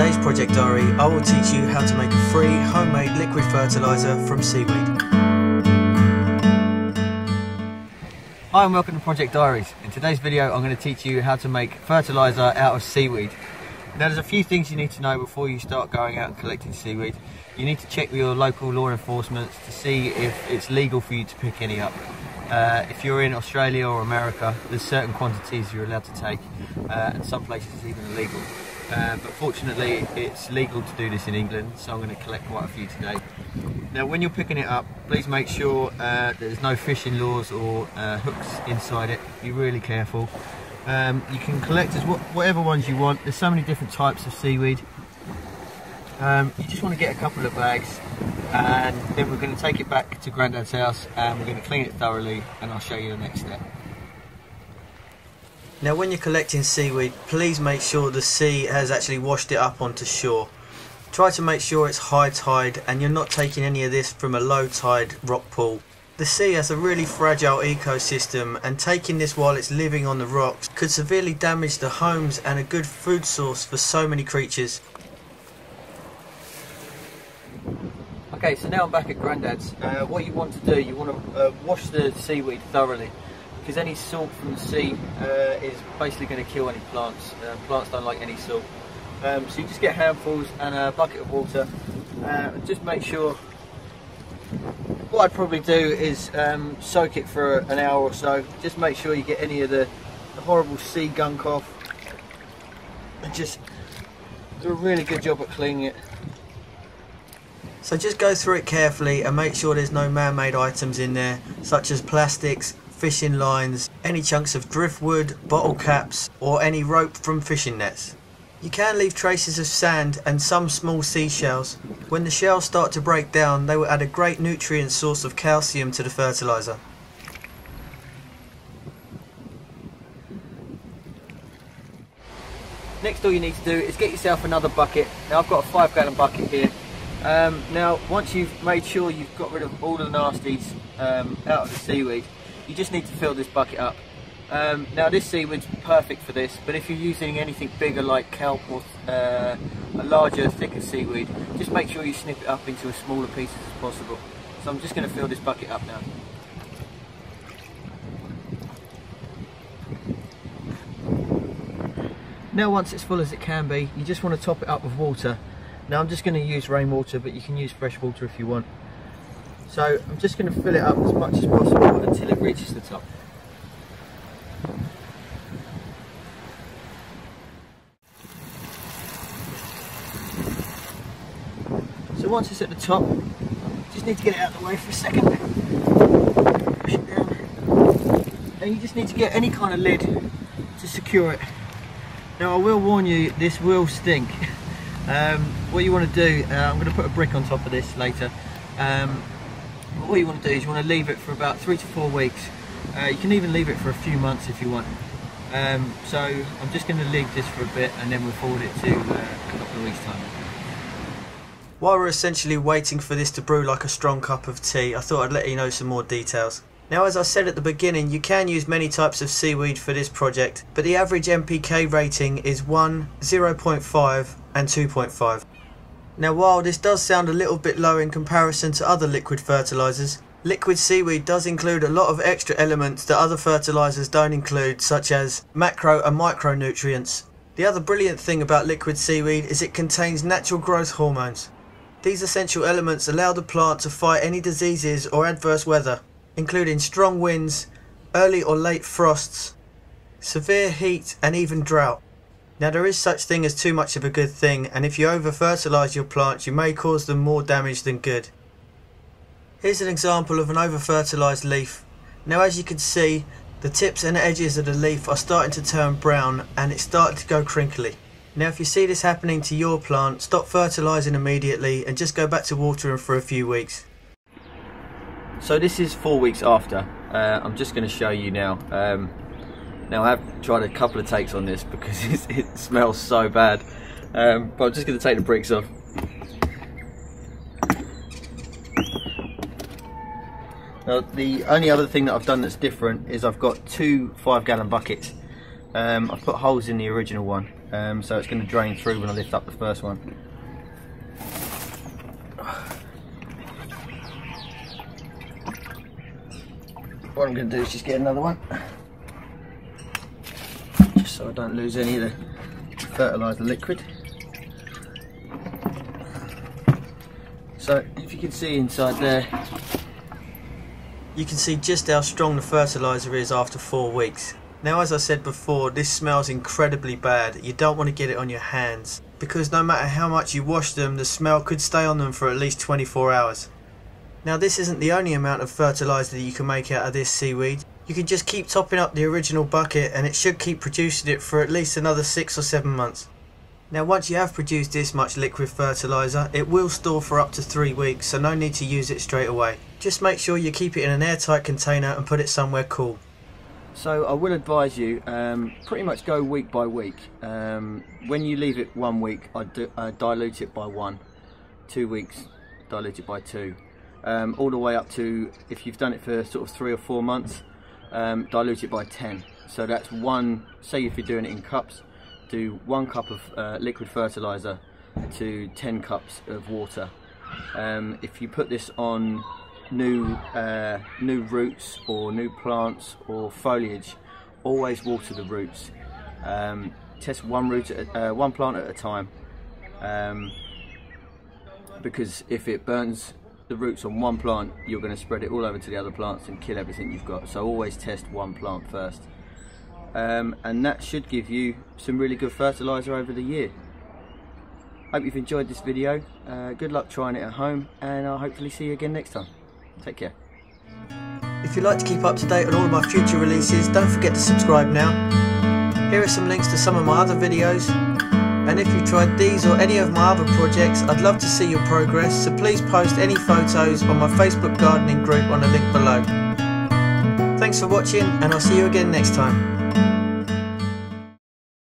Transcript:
today's project diary, I will teach you how to make a free homemade liquid fertiliser from seaweed. Hi and welcome to Project Diaries. In today's video I'm going to teach you how to make fertiliser out of seaweed. Now there's a few things you need to know before you start going out and collecting seaweed. You need to check with your local law enforcement to see if it's legal for you to pick any up. If you're in Australia or America, there's certain quantities you're allowed to take, and some places it's even illegal. But fortunately it's legal to do this in England, so I'm going to collect quite a few today. Now when you're picking it up, please make sure there's no fishing lures or hooks inside it. Be really careful. You can collect as whatever ones you want. There's so many different types of seaweed. You just want to get a couple of bags, and then we're going to take it back to Grandad's house and we're going to clean it thoroughly, and I'll show you the next step. Now when you're collecting seaweed, please make sure the sea has actually washed it up onto shore. Try to make sure it's high tide and you're not taking any of this from a low tide rock pool. The sea has a really fragile ecosystem, and taking this while it's living on the rocks could severely damage the homes and a good food source for so many creatures. Okay, so now I'm back at Grandad's. What you want to do, you want to wash the seaweed thoroughly, because any salt from the sea is basically going to kill any plants. Plants don't like any salt. So you just get handfuls and a bucket of water. Just make sure, what I'd probably do is soak it for an hour or so. Just make sure you get any of the horrible sea gunk off, and just do a really good job at cleaning it. So just go through it carefully and make sure there's no man-made items in there, such as plastics, fishing lines, any chunks of driftwood, bottle caps, or any rope from fishing nets. You can leave traces of sand and some small seashells. When the shells start to break down, they will add a great nutrient source of calcium to the fertiliser. Next, all you need to do is get yourself another bucket. Now I've got a 5-gallon bucket here. Now once you've made sure you've got rid of all the nasties out of the seaweed, you just need to fill this bucket up. Now this seaweed's perfect for this, but if you're using anything bigger like kelp or a larger, thicker seaweed, just make sure you snip it up into as smaller pieces as possible. So I'm just going to fill this bucket up now. Now once it's full as it can be, you just want to top it up with water. Now I'm just going to use rainwater, but you can use fresh water if you want. So I'm just going to fill it up as much as possible until it reaches the top. So once it's at the top, just need to get it out of the way for a second. Push it down. And you just need to get any kind of lid to secure it. Now I will warn you, this will stink. What you want to do, I'm going to put a brick on top of this later. What you want to do is you want to leave it for about 3 to 4 weeks. You can even leave it for a few months if you want. So I'm just going to leave this for a bit, and then we'll forward it to a couple of weeks time. While we're essentially waiting for this to brew like a strong cup of tea, I thought I'd let you know some more details. Now as I said at the beginning, you can use many types of seaweed for this project, but the average NPK rating is 1, 0.5 and 2.5. Now while this does sound a little bit low in comparison to other liquid fertilisers, liquid seaweed does include a lot of extra elements that other fertilisers don't include, such as macro and micronutrients. The other brilliant thing about liquid seaweed is it contains natural growth hormones. These essential elements allow the plant to fight any diseases or adverse weather, including strong winds, early or late frosts, severe heat and even drought. Now there is such thing as too much of a good thing, and if you over fertilise your plants you may cause them more damage than good. Here's an example of an over fertilised leaf. Now as you can see, the tips and edges of the leaf are starting to turn brown and it's starting to go crinkly. Now if you see this happening to your plant, stop fertilising immediately and just go back to watering for a few weeks. So this is 4 weeks after. I'm just going to show you now. Now I have tried a couple of takes on this because it smells so bad, but I'm just going to take the bricks off. Now the only other thing that I've done that's different is I've got 2 5-gallon buckets. I've put holes in the original one, so it's going to drain through when I lift up the first one. What I'm going to do is just get another one, just so I don't lose any of the fertiliser liquid. So if you can see inside there, you can see just how strong the fertiliser is after 4 weeks. Now, as I said before, this smells incredibly bad. You don't want to get it on your hands, because no matter how much you wash them, the smell could stay on them for at least 24 hours. Now, this isn't the only amount of fertiliser that you can make out of this seaweed. You can just keep topping up the original bucket and it should keep producing it for at least another 6 or 7 months. Now, once you have produced this much liquid fertiliser, it will store for up to 3 weeks, so no need to use it straight away. Just make sure you keep it in an airtight container and put it somewhere cool. So I will advise you, pretty much go week by week. When you leave it 1 week, I dilute it by 1. 2 weeks, dilute it by 2. All the way up to, if you've done it for sort of 3 or 4 months, dilute it by 10. So that's one, say if you're doing it in cups, do 1 cup of liquid fertiliser to 10 cups of water. If you put this on new roots or new plants or foliage, always water the roots. Test one plant at a time, because if it burns the roots on one plant, you're going to spread it all over to the other plants and kill everything you've got. So always test one plant first, and that should give you some really good fertiliser over the year. Hope you've enjoyed this video. Good luck trying it at home, and I'll hopefully see you again next time. Take care. If you'd like to keep up to date on all of my future releases, don't forget to subscribe now. Here are some links to some of my other videos, and if you've tried these or any of my other projects, I'd love to see your progress, so please post any photos on my Facebook gardening group on the link below. Thanks for watching, and I'll see you again next time.